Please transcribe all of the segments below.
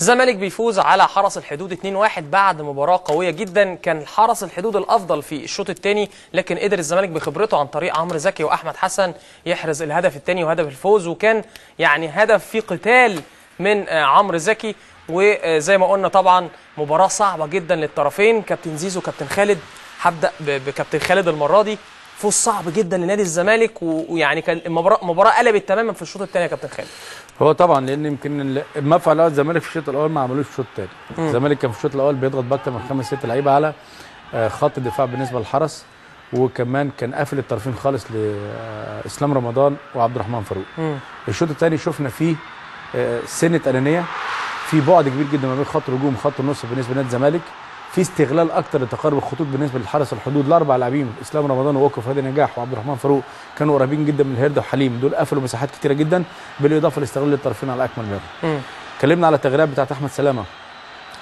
الزمالك بيفوز على حرس الحدود 2-1 بعد مباراة قوية جدا. كان حرس الحدود الأفضل في الشوط الثاني، لكن قدر الزمالك بخبرته عن طريق عمرو زكي وأحمد حسن يحرز الهدف الثاني وهدف الفوز، وكان يعني هدف في قتال من عمرو زكي. وزي ما قلنا طبعا مباراة صعبة جدا للطرفين. كابتن زيزو كابتن خالد، هبدأ بكابتن خالد المرة دي. فوز صعب جدا لنادي الزمالك، ويعني كان المباراة قلبت تماما في الشوط الثاني يا كابتن خالد. هو طبعا لان يمكن ما فعله الزمالك في الشوط الاول ما عملوش في الشوط الثاني. الزمالك كان في الشوط الاول بيضغط باكتر من 5 6 لعيبه على خط الدفاع بالنسبه للحرس، وكمان كان قافل الطرفين خالص لاسلام رمضان وعبد الرحمن فاروق. الشوط الثاني شفنا فيه سنه انانيه، في بعد كبير جدا ما بين خط الهجوم وخط النص بالنسبه لنادي الزمالك، في استغلال اكتر لتقارب الخطوط بالنسبه للحرس الحدود. الاربع لاعبين اسلام رمضان واوكا وفادي نجاح وعبد الرحمن فاروق كانوا قريبين جدا من الهرده وحليم، دول قفلوا مساحات كتيره جدا بالاضافه لاستغلال الطرفين على اكمل وجه. اتكلمنا على التغييرات بتاعت احمد سلامه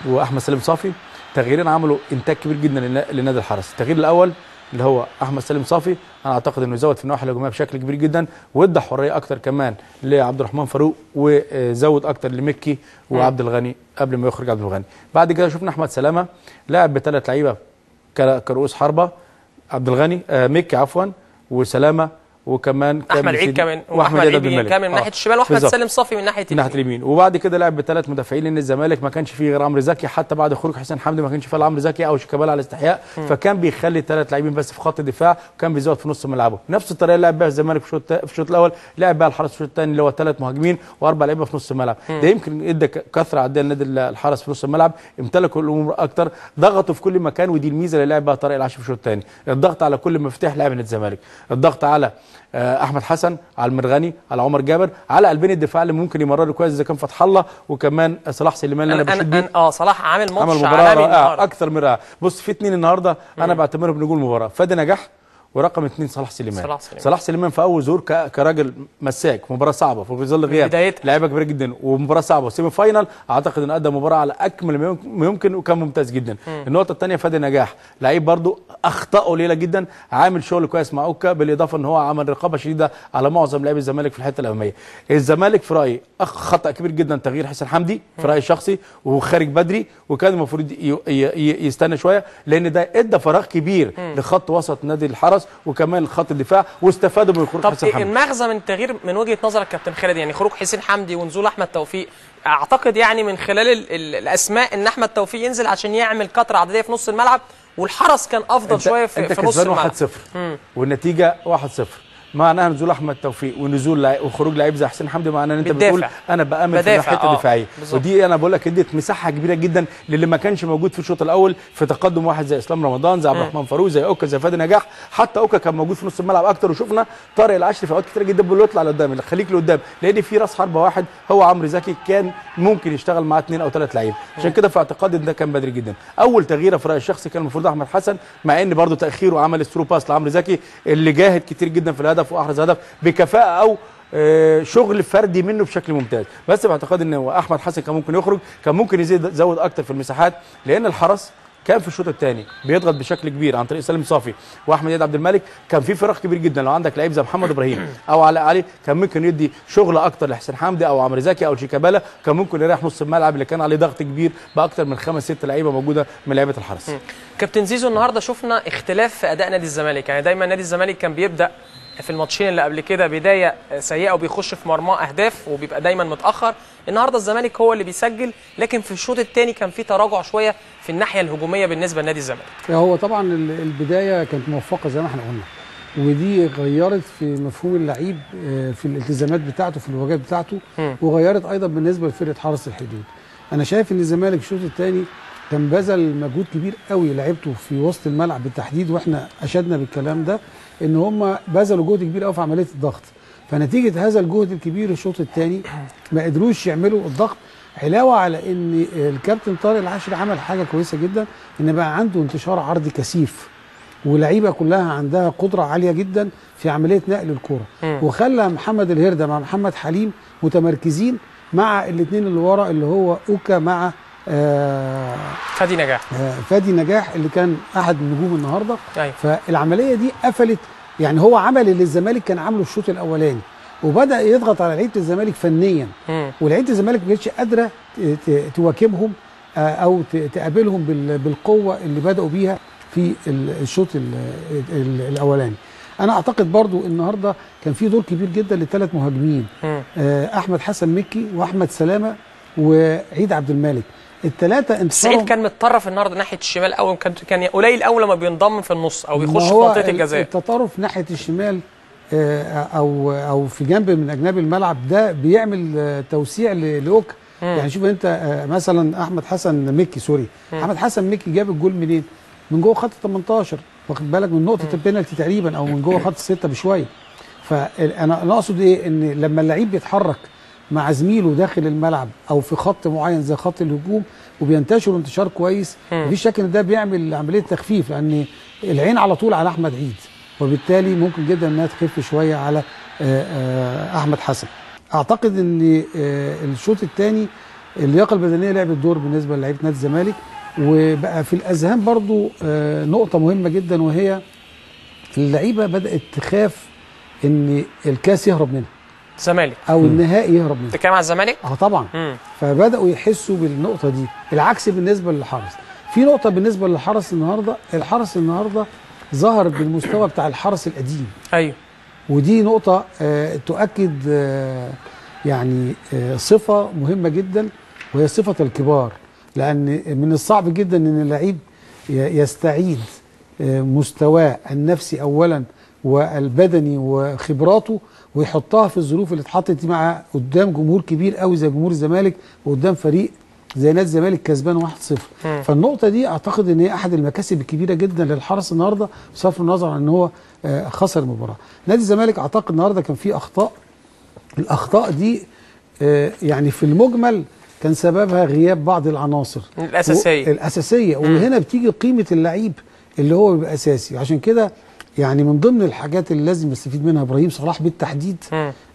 واحمد سالم صافي، تغييرين عملوا انتاج كبير جدا لنادي الحرس. التغيير الاول اللي هو احمد سالم صافي، انا اعتقد انه زود في النواحي الهجوميه بشكل كبير جدا، وادى حريه اكتر كمان لعبد الرحمن فاروق، وزود اكتر لمكي وعبد الغني قبل ما يخرج عبد الغني. بعد كده شفنا احمد سلامه لاعب بثلاث لعيبه كرؤوس حربه، عبد الغني مكي عفوا وسلامه، وكمان احمد عيد كمان واحمد عيد كمان من ناحيه الشمال، واحمد سالم صافي من ناحيه اليمين. وبعد كده لعب بثلاث مدافعين، لان الزمالك ما كانش فيه غير عمرو زكي، حتى بعد خروج حسين حمدي ما كانش فيه عمرو زكي او شيكابالا على استحياء، فكان بيخلي ثلاث لاعبين بس في خط الدفاع، وكان بيزود في نص ملعبه. نفس الطريقه اللي لعب بيها الزمالك في الشوط الاول لعب بيها الحرس في الشوط الثاني، اللي هو ثلاث مهاجمين واربع لعيبه في نص الملعب. ده يمكن ادى كثره عديه لنادي الحرس في نص الملعب، امتلكوا الامور اكتر، ضغطوا في كل مكان، ودي الميزه اللي لعب بيها طارق العاشر في الشوط الثاني. الضغط على كل مفتاح لاعب نادي الزمالك، الضغط على احمد حسن، على المرغني، على عمر جابر، على قلبين الدفاع اللي ممكن يمرروا كويس اذا كان فتح الله وكمان صلاح سليمان اللي انا بشوف صلاح عامل ماتش مباراه رائعه اكثر من رائعه. بص، في اثنين النهارده انا بعتبرهم نجوم المباراه، فادي نجاح ورقم 2 صلاح سليمان. صلاح سليمان في اول ظهور كراجل مساك، مباراه صعبه في ظل غياب لعيبه كبيره جدا ومباراه صعبه وسيمي فاينل، اعتقد انه قدم مباراه على اكمل ما يمكن وكان ممتاز جدا. النقطه الثانيه فادي نجاح، لعيب برضو اخطاء قليله جدا، عامل شغل كويس مع اوكا، بالاضافه ان هو عمل رقابه شديده على معظم لاعبي الزمالك في الحته الاماميه. الزمالك في رايي خطا كبير جدا تغيير حسين حمدي في رايي الشخصي، وهو خارج بدري وكان المفروض يستنى شويه، لان ده ادى فراغ كبير لخط وسط نادي الحرس وكمان خط الدفاع، واستفادوا من خروج حسين حمدي. طب المغزى من التغيير من وجهه نظرك كابتن خالد، يعني خروج حسين حمدي ونزول احمد توفيق، اعتقد يعني من خلال الاسماء ان احمد توفيق ينزل عشان يعمل كتره عدديه في نص الملعب، والحرس كان افضل شويه في نص الملعب. 1-0 والنتيجه 1-0، معناها نزول احمد توفيق ونزول وخروج لعيب زي حسين حمدي، معناه ان انت بتقول انا بامن في الحته الدفاعيه، ودي انا بقول لك ادت مساحه كبيره جدا للي ما كانش موجود في الشوط الاول في تقدم واحد زي اسلام رمضان، زي عبد الرحمن فاروق، زي اوكا، زي فادي نجاح. حتى اوكا كان موجود في نص الملعب اكتر، وشفنا طارق العشري في اوقات كتير جدا بيقول له اطلع لقدام، خليك لقدام، لان في راس حربه واحد هو عمرو زكي كان ممكن يشتغل معاه 2 أو 3 لعيبه. عشان كده في اعتقادي ان ده كان بدري جدا. اول تغييره في رايي الشخصي كان المفروض احمد حسن، مع ان برده تاخيره عمل ثرو باس لعمرو زكي اللي جاهد كتير جدا في الهدف واحرز هدف بكفاءه او شغل فردي منه بشكل ممتاز. بس باعتقاد ان احمد حسن كان ممكن يخرج، كان ممكن يزود اكتر في المساحات، لان الحرس كان في الشوط الثاني بيضغط بشكل كبير عن طريق سالم صافي واحمد عيد عبد الملك. كان في فراغ كبير جدا، لو عندك لعيب زي محمد ابراهيم او علاء علي كان ممكن يدي شغل اكتر لحسين حمدي او عمرو زكي او شيكابالا، كان ممكن يريح نص الملعب اللي كان عليه ضغط كبير باكتر من 5 6 لعيبه موجوده من لعيبه الحرس. كابتن زيزو، النهارده شفنا اختلاف في اداء نادي الزمالك، يعني دايما نادي الزمالك كان بيبدا في الماتشين اللي قبل كده بدايه سيئه وبيخش في مرماه اهداف وبيبقى دايما متاخر. النهارده الزمالك هو اللي بيسجل، لكن في الشوط الثاني كان في تراجع شويه في الناحيه الهجوميه بالنسبه لنادي الزمالك. هو طبعا البدايه كانت موفقه زي ما احنا قلنا، ودي غيرت في مفهوم اللعيب في الالتزامات بتاعته في الواجبات بتاعته، وغيرت ايضا بالنسبه لفرقه حرس الحدود. انا شايف ان الزمالك الشوط الثاني كان بذل مجهود كبير قوي لعيبته في وسط الملعب بالتحديد، واحنا اشدنا بالكلام ده ان هم بذلوا جهد كبير قوي في عمليه الضغط. فنتيجه هذا الجهد الكبير الشوط الثاني ما قدروش يعملوا الضغط، علاوه على ان الكابتن طارق العشري عمل حاجه كويسه جدا، ان بقى عنده انتشار عرضي كثيف، ولعيبه كلها عندها قدره عاليه جدا في عمليه نقل الكره، وخلى محمد الهرده مع محمد حليم متمركزين مع الاثنين اللي ورا، اللي هو اوكا مع فادي نجاح. فادي نجاح اللي كان احد نجوم النهارده. أيوة. فالعمليه دي قفلت، يعني هو عمل اللي الزمالك كان عامله الشوط الاولاني، وبدا يضغط على لعيبه الزمالك فنيا، ولعيبه الزمالك ما كانتش قادره تواكبهم او تقابلهم بالقوه اللي بداوا بيها في الشوط الاولاني. انا اعتقد برضو النهارده كان في دور كبير جدا للثلاث مهاجمين، احمد حسن مكي واحمد سلامه وعيد عبد الملك، الثلاثه انتصارهم. سعيد كان متطرف النهارده ناحيه الشمال قوي، كان قليل قوي لما بينضم في النص او بيخش في منطقه الجزاء. التطرف ناحيه الشمال او في جنب من اجناب الملعب ده بيعمل توسيع لاوكا. يعني شوف انت مثلا احمد حسن مكي احمد حسن مكي جاب الجول منين؟ من جوه خط 18، واخد بالك، من نقطه البينالتي تقريبا او من جوه خط 6 بشويه. فانا اقصد ايه؟ ان لما اللعيب بيتحرك مع زميله داخل الملعب او في خط معين زي خط الهجوم وبينتشر انتشار كويس، مفيش شك ان ده بيعمل عمليه تخفيف، لان العين على طول على احمد عيد، وبالتالي ممكن جدا انها تخف شويه على احمد حسن. اعتقد ان الشوط الثاني اللياقه البدنيه لعبت دور بالنسبه للعيبه نادي الزمالك، وبقى في الاذهان برضو نقطه مهمه جدا، وهي اللعيبه بدات تخاف ان الكاس يهرب منها الزمالك او النهائي يهرب منها. بتتكلم على الزمالك؟ طبعا. فبداوا يحسوا بالنقطه دي، العكس بالنسبه للحرس. في نقطه بالنسبه للحرس النهارده، الحرس النهارده ظهر بالمستوى بتاع الحرس القديم. ايوه، ودي نقطه تؤكد يعني صفه مهمه جدا، وهي صفه الكبار، لان من الصعب جدا ان اللعيب يستعيد مستواه النفسي اولا والبدني وخبراته ويحطها في الظروف اللي اتحطت دي مع قدام جمهور كبير قوي زي جمهور الزمالك وقدام فريق زي نادي الزمالك كسبان 1-0. فالنقطه دي اعتقد ان هي احد المكاسب الكبيره جدا للحرس النهارده، بصرف النظر عن ان هو خسر المباراه. نادي الزمالك اعتقد النهارده كان فيه اخطاء، الاخطاء دي يعني في المجمل كان سببها غياب بعض العناصر الاساسيه وهنا بتيجي قيمه اللعيب اللي هو بيبقى اساسي. عشان كده يعني من ضمن الحاجات اللي لازم يستفيد منها ابراهيم صلاح بالتحديد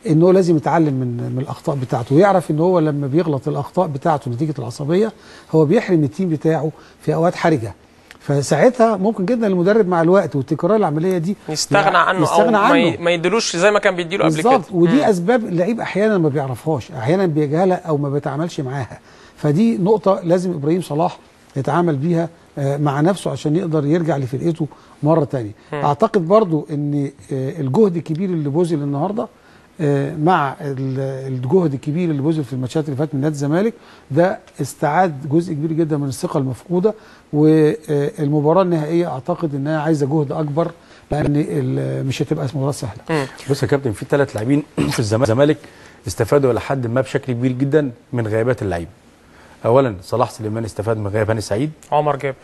ان هو لازم يتعلم من الاخطاء بتاعته، ويعرف ان هو لما بيغلط الاخطاء بتاعته نتيجه العصبيه هو بيحرم التيم بتاعه في اوقات حرجه. فساعتها ممكن جدا المدرب مع الوقت وتكرار العمليه دي يستغنى عنه او ما يديلوش زي ما كان بيديله قبل كده. بالظبط. ودي اسباب اللعيب احيانا ما بيعرفهاش، احيانا بيجهلها او ما بيتعاملش معاها. فدي نقطه لازم ابراهيم صلاح يتعامل بيها مع نفسه عشان يقدر يرجع لفرقته مره ثانيه. اعتقد برضو ان الجهد الكبير اللي بذل النهارده مع الجهد الكبير اللي بذل في الماتشات اللي فاتت من نادي الزمالك ده استعاد جزء كبير جدا من الثقه المفقوده، والمباراه النهائيه اعتقد انها عايزه جهد اكبر لان مش هتبقى مباراه سهله. بص يا كابتن، في 3 لاعبين في الزمالك استفادوا الى حد ما بشكل كبير جدا من غيابات اللعيبه. اولا صلاح سليمان استفاد من غياب هاني سعيد، عمر جابر،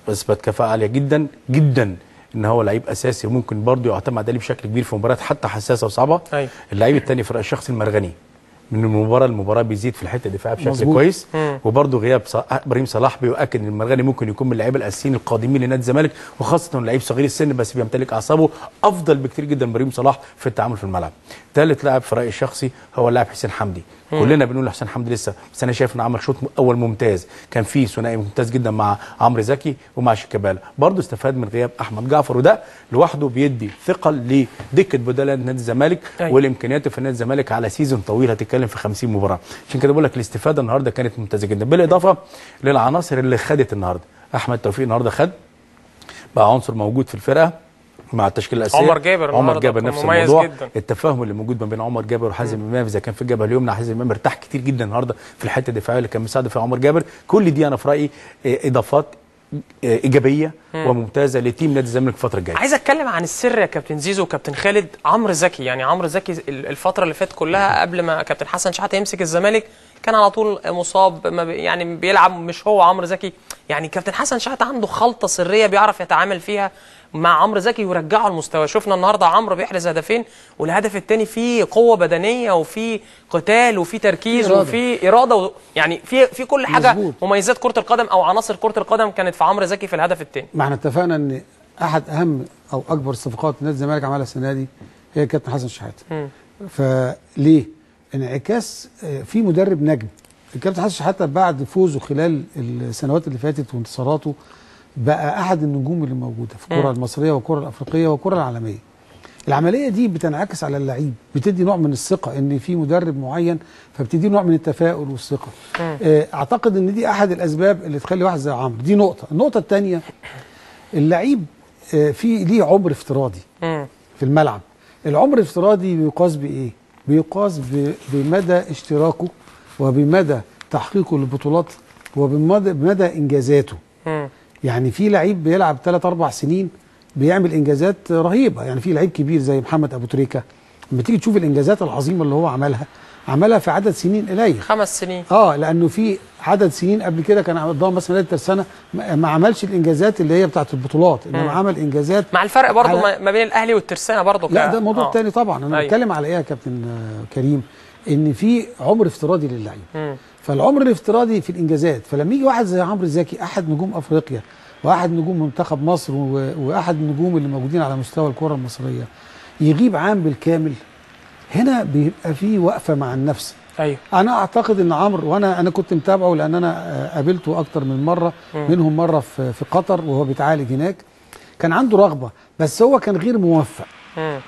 واثبت كفاءه عاليه جدا جدا ان هو لعيب اساسي وممكن برضه يعتمد عليه بشكل كبير في مباريات حتى حساسه وصعبه. اللعيب الثاني في الشخص المرغني من المباراه للمباراه بيزيد في الحته الدفاعيه بشكل مزبوط. كويس. وبرضه غياب ابراهيم صلاح بيؤكد ان المرغني ممكن يكون من اللعيبه الاساسيين القادمين لنادي الزمالك، وخاصه لعيب صغير السن بس بيمتلك اعصابه افضل بكتير جدا من ابراهيم صلاح في التعامل في الملعب. ثالث لاعب في رايي الشخصي هو اللاعب حسين حمدي. كلنا بنقول حسين حمدي لسه، بس انا شايف انه عمل شوط اول ممتاز، كان فيه ثنائي ممتاز جدا مع عمرو زكي ومع شيكابالا. برضه استفاد من غياب احمد جعفر، وده لوحده بيدي ثقل لدكه بدلاء نادي الزمالك والامكانيات في نادي الزمالك على سيزون طويل هتتكلم في 50 مباراه. عشان كده بقول لك الاستفاده النهارده كانت ممتازه جدا، بالاضافه للعناصر اللي خدت النهارده. احمد توفيق النهارده خد بقى عنصر موجود في الفرقه مع التشكيله الاساسيه. عمر جابر نفس الموضوع جداً. التفاهم اللي موجود ما بين عمر جابر وحازم امام، اذا كان في الجبهه اليمنى حازم امام ارتاح كتير جدا النهارده في الحته الدفاعيه اللي كان مساعده فيها عمر جابر. كل دي انا في رايي اضافات ايجابيه وممتازه لتيم نادي الزمالك الفتره الجايه. عايز اتكلم عن السر يا كابتن زيزو وكابتن خالد. عمرو زكي، يعني عمرو زكي الفتره اللي فاتت كلها قبل ما كابتن حسن شحاته يمسك الزمالك كان على طول مصاب، يعني بيلعب مش هو عمرو زكي. يعني كابتن حسن شحاته عنده خلطه سريه بيعرف يتعامل فيها مع عمرو زكي ويرجعه المستوى. شفنا النهارده عمرو بيحرز هدفين، والهدف الثاني فيه قوه بدنيه وفيه قتال وفيه تركيز وفيه اراده يعني في كل حاجه مزبوط. مميزات كره القدم او عناصر كره القدم كانت في عمرو زكي في الهدف الثاني. ما احنا اتفقنا ان احد اهم او اكبر الصفقات نادي الزمالك عملها السنه دي هي كابتن حسن شحاته. فليه؟ انعكاس في مدرب نجم. الكابتن حسن شحاته بعد فوزه خلال السنوات اللي فاتت وانتصاراته بقى احد النجوم اللي موجوده في الكره المصريه والكره الافريقيه والكره العالميه. العمليه دي بتنعكس على اللعيب، بتدي نوع من الثقه ان في مدرب معين، فبتدي نوع من التفاؤل والثقه. اعتقد ان دي احد الاسباب اللي تخلي واحد زي عمرو. دي نقطه. النقطه الثانيه، اللعيب في ليه عمر افتراضي في الملعب. العمر الافتراضي بيقاس بايه؟ بيقاس بمدى اشتراكه وبمدى تحقيقه للبطولات وبمدى انجازاته. يعني في لعيب بيلعب 3-4 سنين بيعمل انجازات رهيبه. يعني في لعيب كبير زي محمد ابو تريكه، لما تيجي تشوف الانجازات العظيمه اللي هو عملها في عدد سنين قليل، 5 سنين. لانه في عدد سنين قبل كده كان قدام مثلا 3 سنه ما عملش الانجازات اللي هي بتاعت البطولات، انما عمل انجازات مع الفرق برضو ما بين الاهلي والترسانه برضو. لا ده موضوع تاني طبعا. انا بتكلم على ايه يا كابتن كريم؟ ان في عمر افتراضي للعيب. فالعمر الافتراضي في الانجازات. فلما يجي واحد زي عمرو زكي، احد نجوم افريقيا واحد نجوم منتخب مصر واحد النجوم اللي موجودين على مستوى الكره المصريه، يغيب عام بالكامل، هنا بيبقى في وقفه مع النفس. ايوه. انا اعتقد ان عمرو، وانا كنت متابعه لان انا قابلته اكتر من مره، منهم مره في قطر وهو بيتعالج هناك. كان عنده رغبه بس هو كان غير موفق.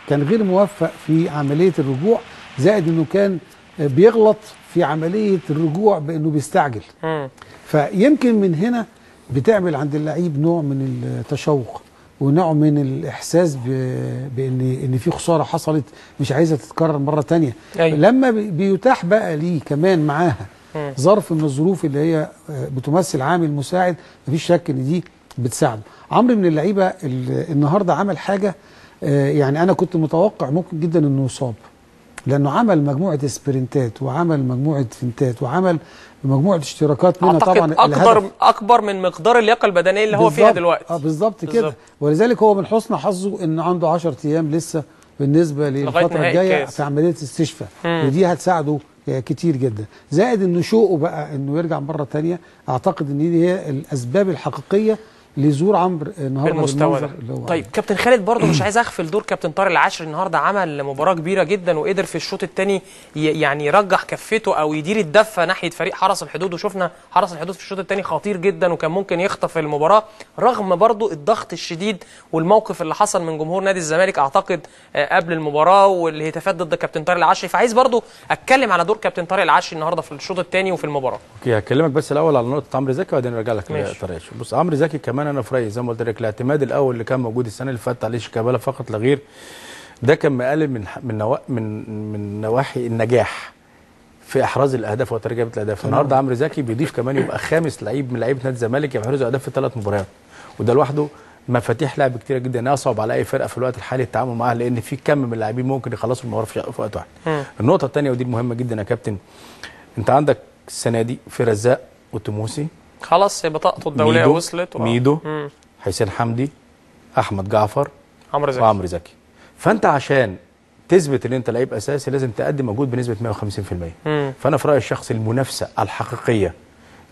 كان غير موفق في عمليه الرجوع، زائد انه كان بيغلط في عمليه الرجوع بانه بيستعجل. فيمكن من هنا بتعمل عند اللعيب نوع من التشوق ونوع من الاحساس بان في خساره حصلت مش عايزه تتكرر مره ثانيه. أيوة. لما بيتاح بقى ليه كمان معاها ظرف من الظروف اللي هي بتمثل عامل مساعد، مفيش شك ان دي بتساعده. عمرو من اللعيبه النهارده عمل حاجه، يعني انا كنت متوقع ممكن جدا انه يصاب، لانه عمل مجموعه سبرنتات وعمل مجموعه فنتات وعمل مجموعه اشتراكات منها طبعا اكبر من مقدار اللياقه البدنيه اللي هو فيها دلوقتي. بالظبط كده. ولذلك هو من حسن حظه ان عنده 10 ايام لسه بالنسبه للفتره الجايه في عمليه الاستشفاء، ودي هتساعده كتير جدا. زائد انه شوقه بقى انه يرجع مره ثانيه. اعتقد ان دي هي الاسباب الحقيقيه لظهور عمرو النهارده بالمستوى ده. طيب كابتن خالد، برضه مش عايز اغفل دور كابتن طارق العشري. النهارده عمل مباراه كبيره جدا وقدر في الشوط الثاني يعني يرجح كفته او يدير الدفه ناحيه فريق حرس الحدود، وشفنا حرس الحدود في الشوط الثاني خطير جدا وكان ممكن يخطف المباراه رغم برضه الضغط الشديد والموقف اللي حصل من جمهور نادي الزمالك اعتقد قبل المباراه والهتافات ضد كابتن طارق العشري. فعايز برضه اتكلم على دور كابتن طارق العشري النهارده في الشوط الثاني وفي المباراه. اوكي، هكلمك بس الاول على نقطه عمرو زكي وبعدين نرجع لك لطارق. بص، عمرو زكي كمان انا في رايي زي ما قلت لك الاعتماد الاول اللي كان موجود السنه اللي فاتت عليه شيكابالا فقط لا غير، ده كان مقلل من نواحي النجاح في احراز الاهداف وترجمه الاهداف. النهارده عمرو زكي بيضيف كمان يبقى خامس لعيب من لعيبه نادي الزمالك يحرز اهداف في 3 مباريات، وده لوحده مفاتيح لعب كتيره جدا يصعب على اي فرقه في الوقت الحالي التعامل معاها، لان في كم من اللاعبين ممكن يخلصوا المباراه في وقت واحد. النقطه الثانيه ودي المهمه جدا يا كابتن، انت عندك السنه دي في رزاق وتموسي خلاص بطاقته الدوليه وصلت، ميدو حسين حمدي احمد جعفر وعمرو زكي. فانت عشان تثبت ان انت لعيب اساسي لازم تقدم مجهود بنسبه 150%. فانا في رايي الشخصي المنافسه الحقيقيه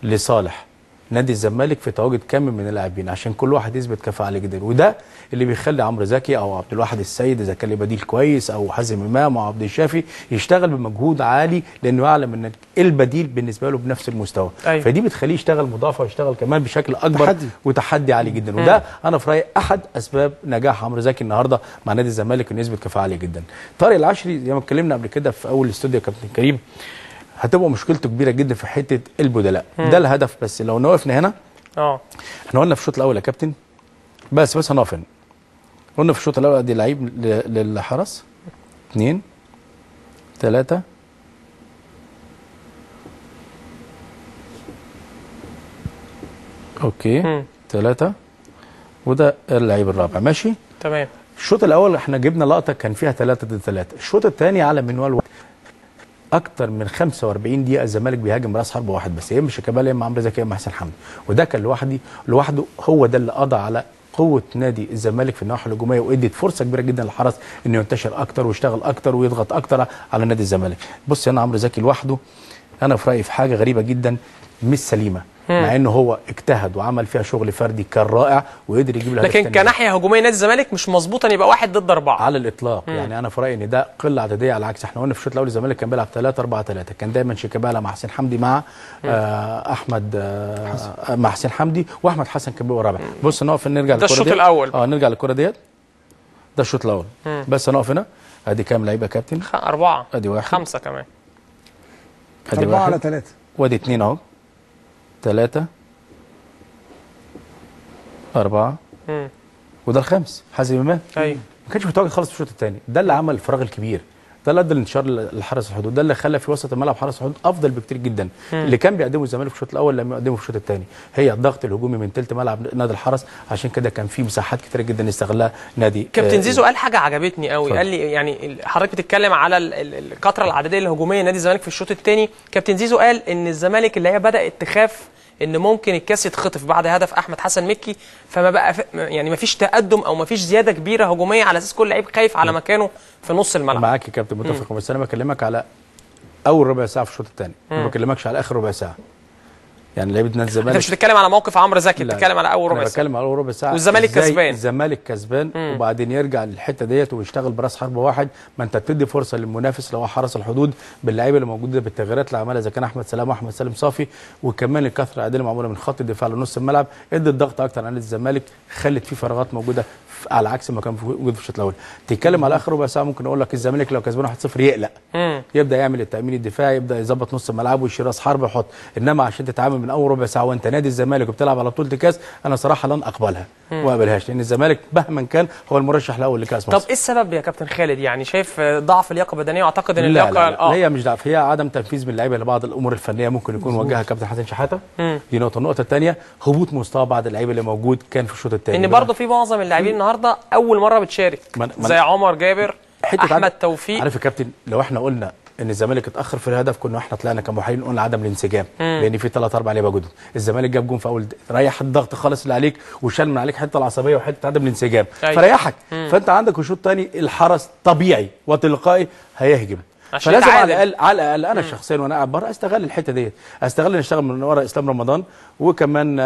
لصالح نادي الزمالك في تواجد كم من اللاعبين عشان كل واحد يثبت كفاءه عاليه جدا، وده اللي بيخلي عمرو زكي او عبد الواحد السيد اذا كان ليه بديل كويس او حازم امام او عبد الشافي يشتغل بمجهود عالي، لانه يعلم ان البديل بالنسبه له بنفس المستوى. أيوة. فدي بتخليه يشتغل مضافه ويشتغل كمان بشكل اكبر وتحدي عالي جدا. وده انا في رايي احد اسباب نجاح عمرو زكي النهارده مع نادي الزمالك انه يثبت كفاءه عاليه جدا. طارق العشري زي ما اتكلمنا قبل كده في اول الاستوديو يا كابتن كريم، هتبقى مشكلته كبيره جدا في حته البدلاء. ده الهدف. بس لو وقفنا هنا احنا قلنا في الشوط الاول يا كابتن، بس هنقف هنا. قلنا في الشوط الاول ادي لعيب للحرس 2 3 اوكي 3 وده اللعيب الرابع. ماشي تمام. الشوط الاول احنا جبنا لقطه كان فيها 3 ضد 3. الشوط الثاني على منوال اكتر من 45 دقيقه الزمالك بيهاجم راس حربه واحد بس، يا اما شيكابالا يا اما عمرو زكي يا اما حسين حمدي، وده كان لوحده هو ده اللي قضى على قوه نادي الزمالك في الناحيه الهجوميه، وادت فرصه كبيره جدا للحرس انه ينتشر اكتر ويشتغل اكتر ويضغط اكتر على نادي الزمالك. بص هنا عمرو زكي لوحده انا في رايي في حاجه غريبه جدا مش سليمه، مع انه هو اجتهد وعمل فيها شغل فردي كان رائع وقدر يجيب الهدف، لكن كناحيه هجوميه نادي الزمالك مش مظبوطه ان يبقى 1 ضد 4 على الاطلاق. يعني انا في رايي ان ده قله عدديه، على العكس احنا قلنا في الشوط الاول الزمالك كان بيلعب 3-4-3، كان دايما شيكابالا مع حسين حمدي مع احمد مع حسين حمدي، واحمد حسن كان بيبقى رابع. بص نقف نرجع ده الشوط الاول. نرجع للكره ديت. ده الشوط الاول. بس هنقف هنا. ادي كام لعيبه يا كابتن؟ 4. ادي 1 5 كمان. ادي 4 على 1 3 وادي 2 اهو. 3 4 وده الخامس حازم امام. ايوه ما كانش متواجد خالص في الشوط الثاني. ده اللي عمل الفراغ الكبير، ده اللي ادى لانتشار لحرس الحدود، ده اللي خلى في وسط الملعب حرس الحدود افضل بكتير جدا. اللي كان بيقدمه الزمالك في الشوط الاول لم يقدمه في الشوط الثاني، هي الضغط الهجومي من ثلث ملعب نادي الحرس. عشان كده كان في مساحات كتيره جدا يستغلها نادي. كابتن زيزو قال حاجه عجبتني قوي، قال لي يعني حضرتك بتتكلم على الكثره العدديه الهجوميه نادي الزمالك في الشوط الثاني. كابتن زيزو قال ان الزمالك اللي هي بدات تخاف ان ممكن الكاس يتخطف بعد هدف احمد حسن مكي، فما بقى يعني ما فيش تقدم او ما فيش زياده كبيره هجوميه، على اساس كل لعيب خايف على مكانه في نص الملعب. معاك يا كابتن متفق، بس انا بكلمك على اول ربع ساعه في الشوط الثاني، ما بكلمكش على اخر ربع ساعه. يعني لعيبه نادي الزمالك انت مش بتتكلم على موقف عمرو زكي، بتتكلم على اول ربع ساعه. بتكلم على اول ربع ساعه والزمالك كسبان. الزمالك كسبان وبعدين يرجع للحته ديت ويشتغل براس حرب واحد. ما انت بتدي فرصه للمنافس اللي هو حرس الحدود باللعيبه اللي موجوده بالتغييرات اللي عملها اذا كان احمد سلام واحمد سالم صافي، وكمان الكثره العادله معموله من خط الدفاع لنص الملعب، ادت الضغط اكتر على نادي الزمالك، خلت فيه فراغات موجوده على عكس ما كان موجود في الشوط الاول. تتكلم على اخر ربع ساعه ممكن اقول لك الزمالك لو كسبان 1-0 يقلق، يبدا يعمل التامين الدفاعي، يبدا يظبط نص الملعب ويشيل راس حرب يحط. انما عشان تتعامل من اول ربع ساعه وانت نادي الزمالك وبتلعب على بطوله الكاس، انا صراحه لن اقبلها وما اقبلهاش، لان الزمالك مهما كان هو المرشح الاول لكاس مصر. طب ايه السبب يا كابتن خالد؟ يعني شايف ضعف اللياقه البدنيه؟ واعتقد ان لا اللياقه لا هي مش ضعف، هي عدم تنفيذ من اللعيبه لبعض الامور الفنيه ممكن يكون وجهها كابتن حسن شحاته. دي نقطه. النقطه الثانيه هبوط مستوى بعض اللعيبه اللي موجود كان في الشوط الثاني، ان برضه في معظم اللاعبين النهارده اول مره بتشارك، زي عمر جابر، احمد توفيق. عارف يا كابتن لو احنا قلنا ان الزمالك اتاخر في الهدف كنا احنا طلعنا كمحللين قلنا عدم الانسجام، لان في 3 4 لعيبه جدد. الزمالك جاب جون في اول ريح الضغط خالص اللي عليك وشال من عليك حته العصبيه وحته عدم الانسجام. فريحك. فانت عندك الشوط الثاني الحرس طبيعي وتلقائي هيهجم، فلازم على الاقل انا شخصيا وانا قاعد بره استغل الحته ديت، استغل ان اشتغل من ورا اسلام رمضان وكمان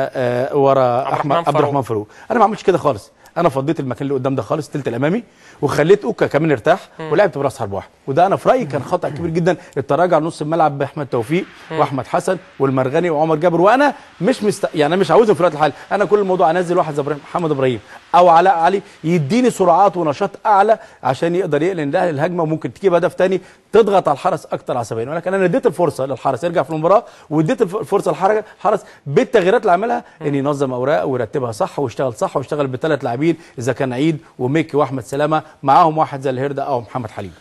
ورا عبد الرحمن فاروق. انا ما عملتش كده خالص، انا فضيت المكان اللي قدام ده خالص الثلث الامامي وخليت اوكا كمان ارتاح ولعبت براس حرب واحد، وده انا في رايي كان خطا كبير جدا التراجع نص الملعب باحمد توفيق واحمد حسن والمرغني وعمر جابر. وانا يعني مش عاوزهم في الوقت الحالي، انا كل الموضوع انزل واحد زي محمد ابراهيم او علاء علي يديني سرعات ونشاط اعلى عشان يقدر يقلن ده الهجمه وممكن تجيب هدف ثاني تضغط على الحرس اكتر عصبيا. ولكن انا اديت الفرصه للحرس يرجع في المباراه، واديت الفرصه للحرس بالتغييرات اللي عملها ان ينظم اوراقه ويرتبها صح ويشتغل صح ويشتغل ب3 لاعبين اذا كان عيد وميكي واحمد سلامه معاهم واحد زي الهرده او محمد حليم.